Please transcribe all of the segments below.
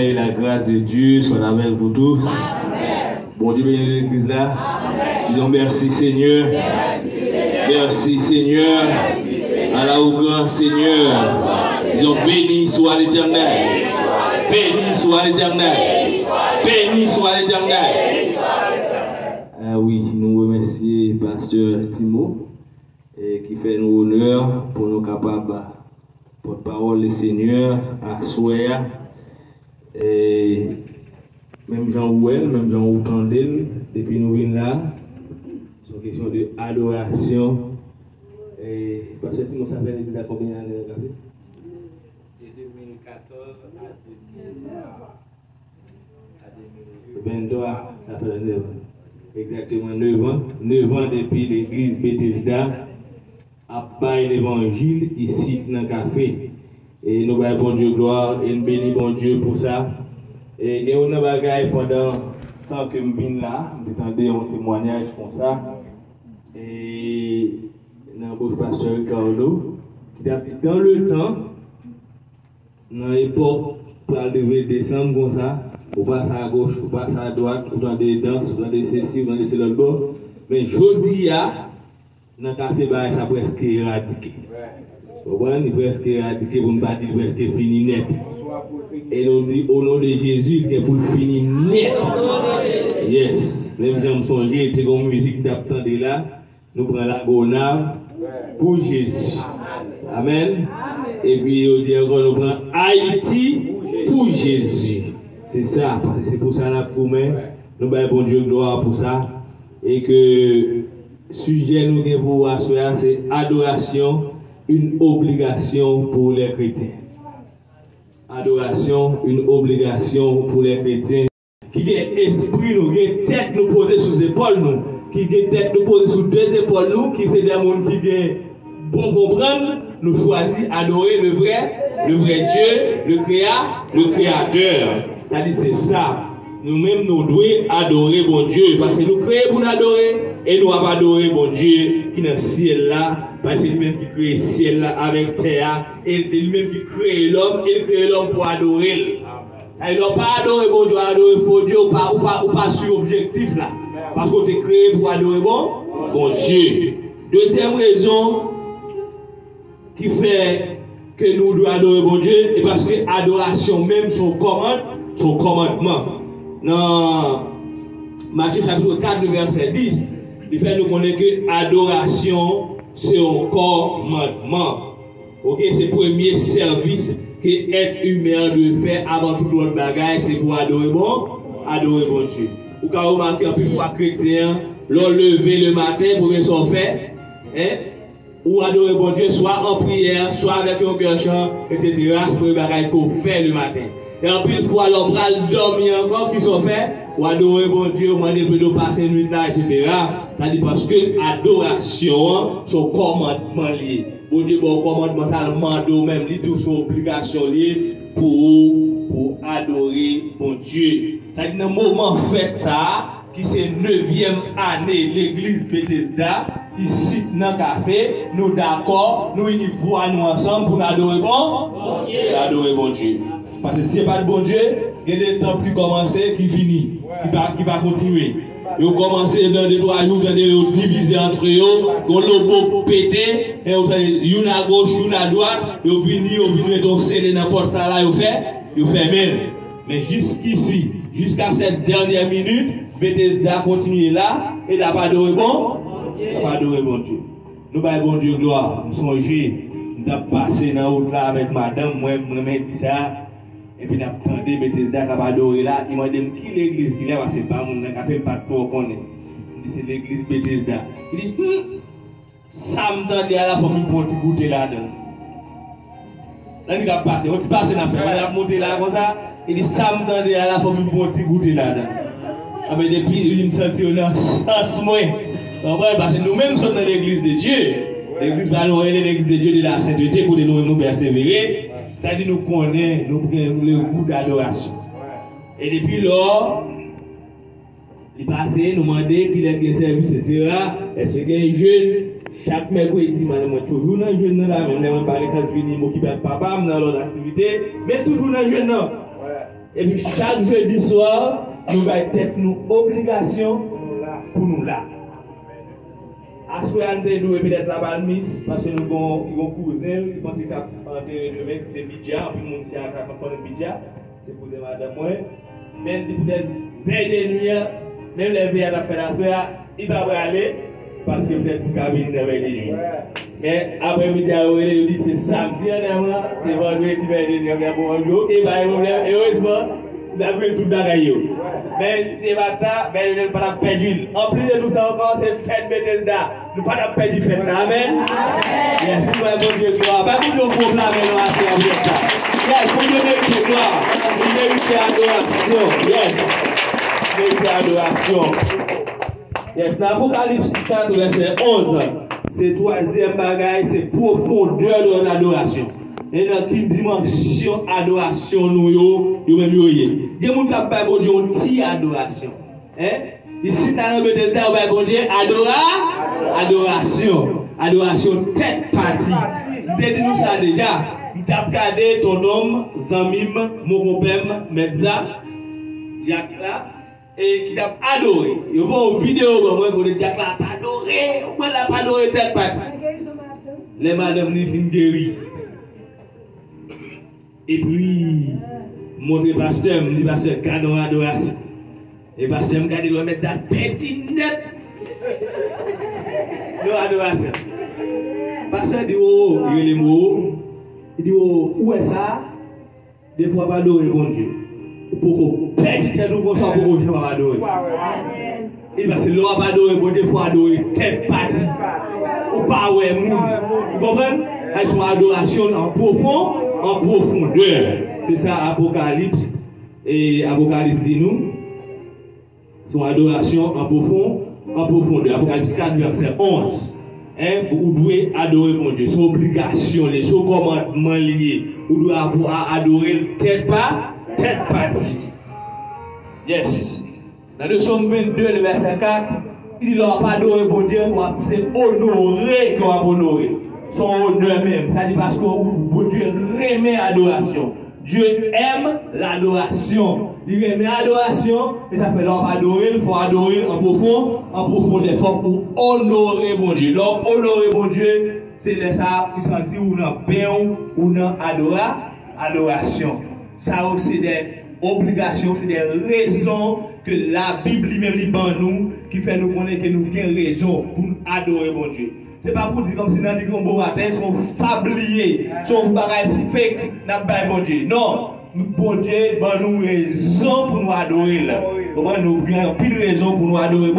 paix et la grâce de Dieu soient avec vous tous. Bon Dieu bénisse l'église là. Disons merci Seigneur. Merci Seigneur. Allah au grand Seigneur. Disons béni soit l'Éternel. Béni soit l'Éternel. Béni soit l'Éternel. Ah oui, nous remercions Pasteur Timo qui fait nous honneur pour nous capables porte-parole du Seigneur à Soya. Et même Jean Ouel, même Jean Outandel, depuis nous venons là, c'est une question de adoration. Et Pasteur Timo, ça fait déjà combien d'années? De 2014 à 2023, ça fait 9 ans. Exactement 9 ans. 9 ans depuis l'église Bethesda a parlé l'évangile ici dans le café. Et nous avons bon Dieu gloire et nous bénissons bon Dieu pour ça. Et nous avons bagaille pendant tant que je viens là, j'entendais un témoignage comme ça. Et dans le pasteur Ricardo, qui a dit dans le temps, dans l'époque, pour le décembre comme ça, vous passez à gauche, vous passez à droite, vous entendez des danses, vous entendez ceci, vous entendez cela de bord. Mais je dis, dans le café, ça presque éradiqué. Vous voyez, il presque éradiqué, pour ne pas dire presque fini net. Et nous dit au nom de Jésus, il est pour finir net. Yes. Même gens me songer, c'est comme musique d'attendre là. Nous prenons la gonave pour Jésus. Amen. Et puis, on dit encore, nous prenons Haïti pour Jésus. C'est ça, parce que c'est pour ça là pour nous. Nous avons bon Dieu gloire pour ça. Et que sujet nous avons pour assurer, c'est adoration, une obligation pour les chrétiens. Adoration, une obligation pour les chrétiens. Qui a esprit nous, qui a tête nous poser sous les épaules nous, qui a tête nous poser sous deux épaules nous, qui c'est des gens qui ont bon comprendre, nous choisissons adorer le vrai Dieu, le Créateur. C'est-à-dire c'est ça. Nous-mêmes nous devons adorer bon Dieu parce que nous créons pour adorer et nous avons adoré bon Dieu qui est dans le ciel là. Parce que c'est lui-même qui crée le ciel là avec terre et lui-même qui crée l'homme et il crée l'homme pour adorer. Il n'a pas adoré bon Dieu, adorer faux Dieu ou pas sur objectif là. Parce qu'on est créé pour adorer bon Dieu. Deuxième raison qui fait que nous devons adorer bon Dieu et parce que l'adoration même son commandement. Dans Matthieu chapitre 4, verset 10, il fait nous connaître que l'adoration c'est un commandement. Ok, c'est le premier service que l'être humain doit faire avant tout autre bagage, c'est pour adorer bon Dieu. Ou quand vous remarquez un peu fois chrétien, l'on lever le matin pour bien s'en faire, ou adorer bon Dieu, soit en prière, soit avec un cœur chant, etc. C'est pour les bagages qu'on fait le matin. Et en plus, fois l'on va dormir encore, qui sont faits, ou adorer bon Dieu, demander de passer une nuit là, etc. C'est-à-dire parce que l'adoration, son commandement lié. Bon Dieu, bon commandement, ça le mando même, il tout son obligation liée pour adorer bon Dieu. C'est-à-dire, dans le moment fait ça, qui c'est 9e année, l'église Bethesda, ici dans le café, nous d'accord, nous y voyons nous ensemble pour adorer bon Dieu. Adorer bon Dieu. Parce que si ce n'est pas de bon Dieu, il y a des temps plus commencés qui finissent, qui va continuer. Ils ont commencé dans des 3 jours, ils diviser entre eux, qu'on l'a beau pété, et vous savez, une à gauche, une à droite, ils ont venu mettre un scellé n'importe ça là, ils ont fait même. Mais jusqu'ici, jusqu'à cette dernière minute, Bethesda continue là, et n'a pas adoré bon Dieu. Nous avons bon Dieu gloire, nous sommes nous avons passé dans la route là avec madame, moi, dit ça. Et puis, nous avons entendu Bethesda qui a adoré là. Il m'a dit qui l'église qui est là, c'est pas mon nom, qui pas de qu'on est. Il dit c'est l'église Bethesda. Il dit, ça m'entendait à la famille pour te goûter là-dedans. Là, il a passé, on a passé dans la famille, il a monté là comme ça. Il dit, ça m'entendait à la famille pour te goûter là-dedans. Mais depuis, il me sentit là, sans moi. Parce que nous-mêmes sommes dans l'église de Dieu. L'église de Dieu de la sainteté pour nous persévérer. Ça dit nous connaît, nous prenons le goût d'adoration. Et depuis là, il passait, nous demandait qu'il ait des services, etc. Est-ce qu'il y a un jeune, chaque mercredi, madame, toujours dans le jeune là, même pas les classes finies, qui papa dans l'autre activité, mais toujours dans le jeune là. Et puis chaque jeudi soir, nous avons tête nous obligation pour nous là. À ce moment-là, nous devons peut-être la balmise parce que nous avons un cousin qui pense qu'il a enterré le mec, c'est Bidja, puis mon sien a pas de Bidja, c'est cousin madame moi. Même si peut-être veille de nuit, même les veilles à faire la soirée, il va aller parce que peut-être pour cabine de veille de nuit. Mais après midi à l'heure, il dit c'est samedi, c'est vendredi, veille de nuit, et heureusement, il a pris tout d'agaïo. Mais c'est pas ça, mais il ne pas perdu. En plus de tout ça encore, c'est fête Bethesda. Nous ne pas perdu fête là. Amen. Yes, nous avons Dieu gloire. Pas pour nous pour blâmer nous à faire ça. Yes, pour nous mériter gloire. Nous méritons adoration. Yes. Méritons adoration. Yes, dans l'Apocalypse 4, verset 11, c'est troisième bagaille, c'est profondeur de l'adoration. Et dans quelle dimension adoration nous yo même yo yé. Il y a des gens qui ont bon Dieu une petite adoration. Ici dans le Bethesda on va bon Dieu adoration. Adoration tête partie. Nous dit nous ça déjà. Nous t'a regardé ton homme Zamim, Mokopem, Medza, Jack là et qui t'a adoré. Ils vont une vidéo comme moi pour le Jack là pas adoré, on l'a pas adoré tête partie. Les madame ni fin guéri. Et puis, mon pasteur me dit, pasteur, cadeau adoration. Et pasteur me dit, il doit mettre ça petit net. Nous adoration. Pasteur dit, oh, il y a les mots. Il dit, oh, où est ça? Des fois, pas adorer bon Dieu. Pour qu'on perde tête ou qu'on soit pour qu'on ne pas adorer. Il va se l'on pas adorer, bon Dieu, il faut adorer tête partie. Ou pas, ouais, moun. Vous comprenez? Elles sont adoration en profondeur. C'est ça Apocalypse. Et Apocalypse dit nous. Son adoration en profondeur. Apocalypse 4, verset 11. Vous devez adorer mon Dieu. Son obligation, son commandement lié. Vous devez adorer tête partie. Yes. Dans le psaume 22, le verset 4, il dit leur pas adorer mon Dieu, c'est honorer qu'on va honorer. Son honneur même. Ça dit parce que Dieu remet adoration. Dieu aime l'adoration. Il remet adoration et ça fait l'homme adorer. Il faut adorer en profondeur. Il faut pour honorer mon Dieu. L'homme honorer mon Dieu, c'est ça qui sentit ou non paix ou non adoration. Ça aussi des obligations, c'est des raisons que la Bible lui-même lui nous qui fait nous connaître que nous avons raison pour adorer mon Dieu. C'est pas pour dire comme si dans les grands matin, ils sont fabliés, ils sont fake, n'a pas bon Dieu. Non, bon Dieu, nous raison pour nous adorer là. Comment nous avons pile raison pour nous adorer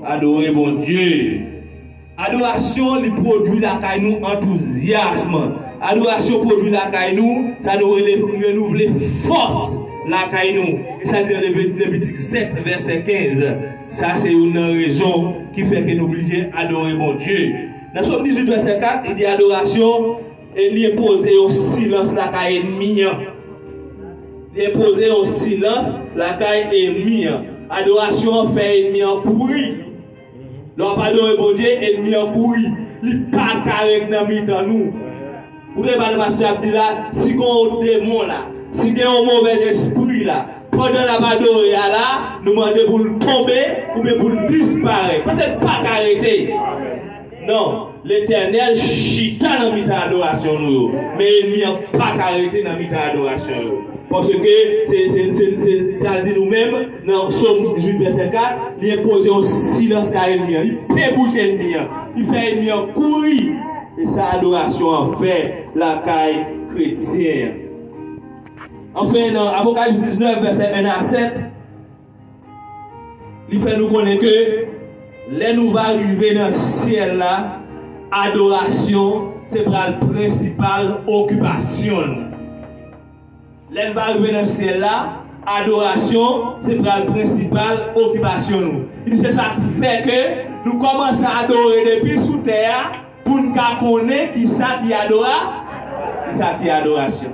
adorer bon Dieu. Adoration, il produit la caille nous enthousiasme. Adoration produit la caille nous, ça nous renouvelle force la caille nous. Et ça dit Lévitique 7, verset 15. Ça, c'est une raison qui fait que nous obligés d'adorer mon Dieu. Dans Somme 18, verset 4, il dit adoration, et il est posé au silence la caille ennemie. Il est posé au silence la caille ennemie. Adoration fait ennemi en pourri. L'on pas adorer mon Dieu, ennemi en pourri. Il n'est pas carré dans nous. Vous voulez pas le pasteur dit là, si on a un démon là, si on a un mauvais esprit là, pendant la adoration là, nous demandons pour le tomber ou bien pour le disparaître. Parce que ce n'est pas arrêté. Non, l'Éternel chita dans la adoration, mais il n'y a pas arrêté dans la adoration. Parce que ça dit nous-mêmes, dans Psaume 18, verset 4, il est posé au silence car il fait bouger l'ennemi, il fait l'ennemi courir. Et sa adoration en fait la caille chrétienne. Enfin, dans Apocalypse 19, verset 1 à 7, il fait nous connaître que les nous va arriver dans le ciel là, adoration, c'est pour la principale occupation. Les va arriver dans le ciel là, adoration, c'est pour la principale occupation. Il dit c'est ça qui fait que nous commençons à adorer depuis sous terre pour nous connaître qui ça qui adore, qui ça qui adoration.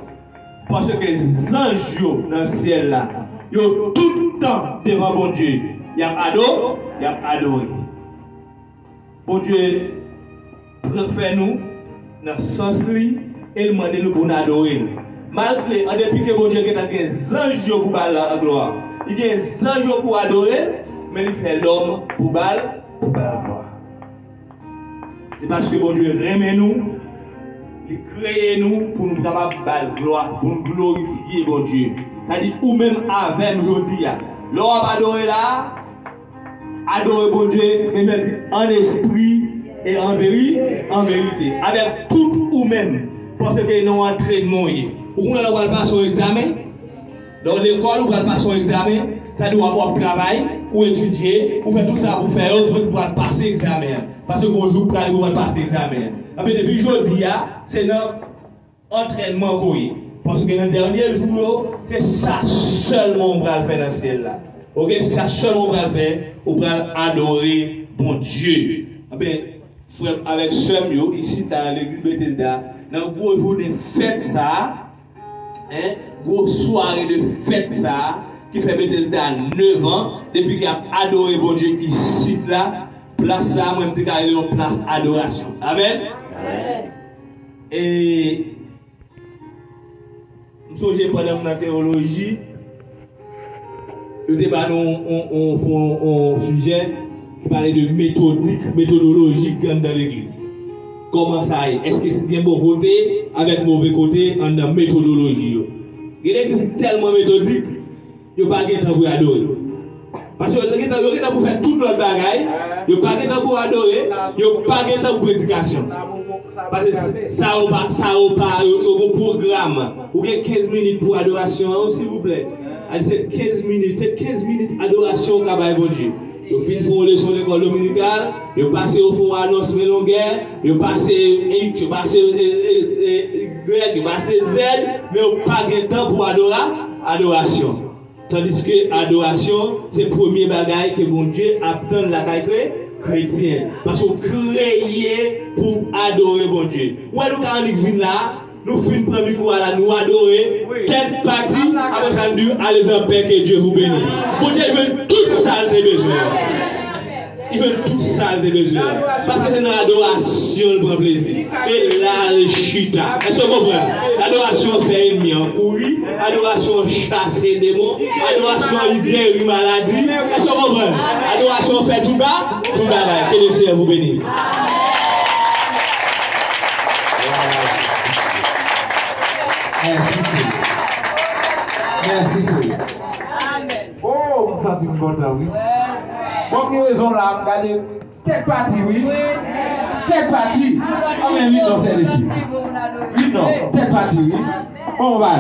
Parce que les anges dans le ciel là, ils ont tout le temps devant bon Dieu. Il y a adoré. Bon Dieu préfère nous dans le sens lui et demande nous pour nous adorer. malgré, en depuis que bon Dieu a des anges pour la gloire, il y a des anges pour adorer, mais il fait l'homme pour la gloire. C'est parce que bon Dieu remet nous, il crée nous pour nous capables de gloire, pour nous glorifier bon Dieu. C'est-à-dire, ou même avec aujourd'hui, l'homme adoré là, adorer bon Dieu, en esprit et en vérité, avec tout ou même, parce que nous entraînement. Ou on va passer au examen, dans l'école, on va passer au examen, ça doit avoir travail, ou étudier, ou faire tout ça pour faire pour passer l'examen. Parce que bonjour, on va passer l'examen. Depuis aujourd'hui, c'est notre entraînement pour lui. Parce que dans le dernier jour, c'est ça seulement on va le faire dans le ciel là. Ok, c'est ça seulement on va le faire, on va adorer bon Dieu. Frère, avec soeur ici dans l'église Bethesda, dans le gros jour de fête ça, grosse soirée de fête ça, qui fait Bethesda 9 ans, depuis qu'il a adoré bon Dieu ici là, place là, moi je dis qu'il y a une place adoration. Amen. Et nous sommes pendant la théologie, le débat on sujet qui parlait de méthodologie dans l'église. Comment ça est? Est-ce que c'est bien bon côté avec mauvais côté en méthodologie? L'église est tellement méthodique, il n'y a pas de temps pour adorer. Parce que il y a temps pour faire tout l'autre bagaille, il n'y a pas de temps pour adorer, il n'y a pas de temps pour prédication. Parce que ça n'a pas un programme. Vous avez 15 minutes pour adoration, s'il vous plaît. C'est 15 minutes adoration qu'a bon Dieu. Vous finissez une leçon de l'école dominicale, vous passez au fond annonce longueur, vous passez X, vous passez Y, vous passez Z, mais vous n'avez pas de temps pour adoration. Tandis que adoration, c'est le premier bagage que bon Dieu attend la caille chrétienne. Parce qu'on créé pour adorer bon Dieu. Moi, nous, quand on vient là, nous finissons par nous adorer, tête partie, après ça, nous allons en paix, que Dieu vous bénisse. Bon Dieu, il veut toute salle de besoin. Il veut toute salle de besoin. Parce que c'est une adoration, le prend plaisir. Et là, le chita. Est-ce que vous comprenez? L'adoration fait ennemi en courir, l'adoration chasse les démons, l'adoration guérit maladie. Est-ce que vous comprenez? L'adoration fait tout bas, que le Seigneur vous bénisse. Merci, Seigneur. Oh, vous sentez content, oui. Pour quelle raison là, regardez, telle partie, oui. Telle partie. Ah, mais oui, non, c'est ici. Oui, non, telle partie, oui. On va.